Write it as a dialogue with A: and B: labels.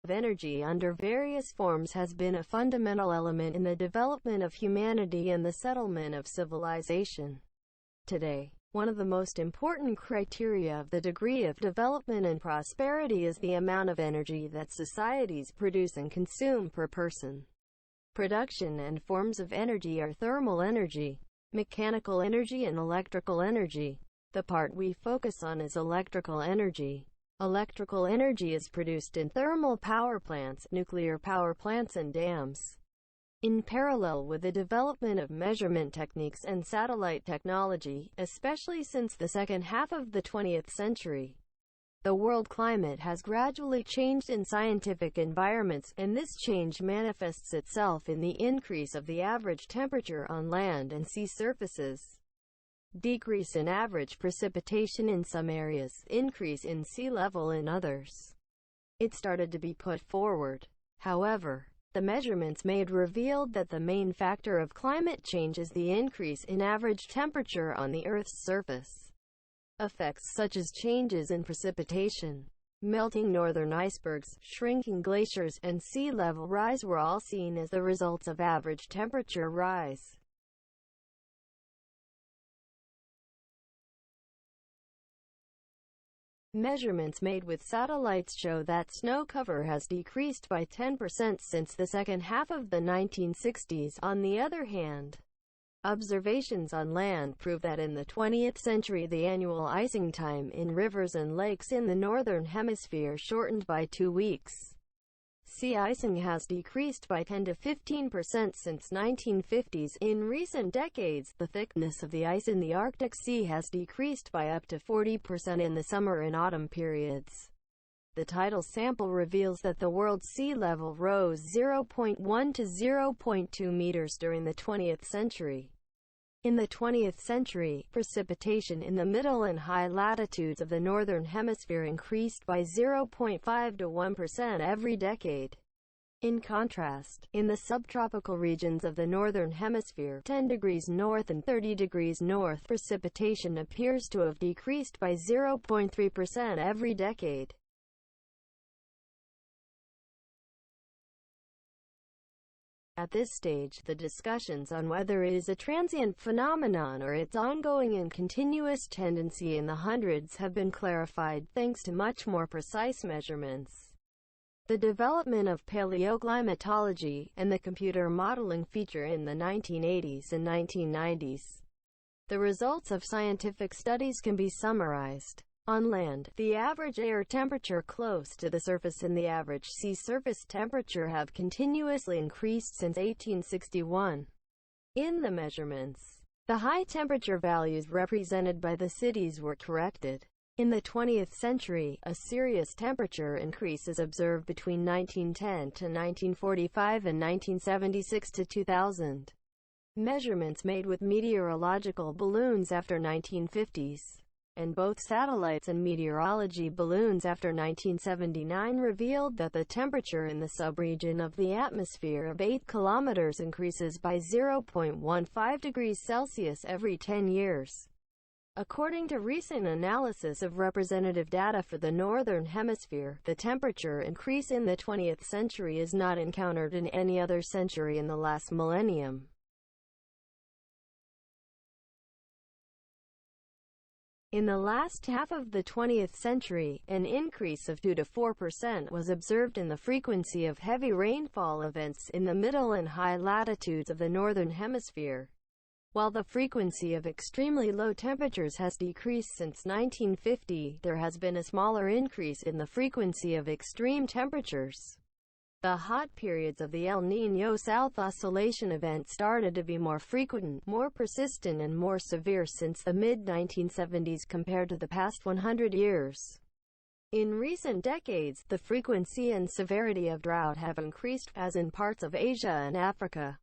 A: Energy under various forms has been a fundamental element in the development of humanity and the settlement of civilization. Today, one of the most important criteria of the degree of development and prosperity is the amount of energy that societies produce and consume per person. Production and forms of energy are thermal energy, mechanical energy and electrical energy. The part we focus on is electrical energy. Electrical energy is produced in thermal power plants, nuclear power plants and dams. In parallel with the development of measurement techniques and satellite technology, especially since the second half of the 20th century, the world climate has gradually changed in scientific environments, and this change manifests itself in the increase of the average temperature on land and sea surfaces, decrease in average precipitation in some areas, increase in sea level in others. It started to be put forward, however, the measurements made revealed that the main factor of climate change is the increase in average temperature on the Earth's surface. Effects such as changes in precipitation, melting northern icebergs, shrinking glaciers, and sea level rise were all seen as the results of average temperature rise. Measurements made with satellites show that snow cover has decreased by 10% since the second half of the 1960s. On the other hand, observations on land prove that in the 20th century the annual icing time in rivers and lakes in the northern hemisphere shortened by 2 weeks. Sea icing has decreased by 10 to 15% since 1950s. In recent decades, the thickness of the ice in the Arctic Sea has decreased by up to 40% in the summer and autumn periods. The tidal sample reveals that the world's sea level rose 0.1 to 0.2 meters during the 20th century. In the 20th century, precipitation in the middle and high latitudes of the northern hemisphere increased by 0.5 to 1% every decade. In contrast, in the subtropical regions of the northern hemisphere, 10 degrees north and 30 degrees north, precipitation appears to have decreased by 0.3% every decade. At this stage, the discussions on whether it is a transient phenomenon or its ongoing and continuous tendency in the hundreds have been clarified thanks to much more precise measurements. The development of paleoclimatology and the computer modeling feature in the 1980s and 1990s. The results of scientific studies can be summarized. On land, the average air temperature close to the surface and the average sea surface temperature have continuously increased since 1861. In the measurements, the high temperature values represented by the cities were corrected. In the 20th century, a serious temperature increase is observed between 1910 to 1945 and 1976 to 2000. Measurements made with meteorological balloons after 1950s. And both satellites and meteorology balloons after 1979 revealed that the temperature in the subregion of the atmosphere of 8 kilometers increases by 0.15 degrees Celsius every 10 years. According to recent analysis of representative data for the Northern Hemisphere, the temperature increase in the 20th century is not encountered in any other century in the last millennium. In the last half of the 20th century, an increase of 2 to 4% was observed in the frequency of heavy rainfall events in the middle and high latitudes of the Northern Hemisphere, while the frequency of extremely low temperatures has decreased since 1950. There has been a smaller increase in the frequency of extreme temperatures. The hot periods of the El Niño South Oscillation event started to be more frequent, more persistent and more severe since the mid-1970s compared to the past 100 years. In recent decades, the frequency and severity of drought have increased, as in parts of Asia and Africa.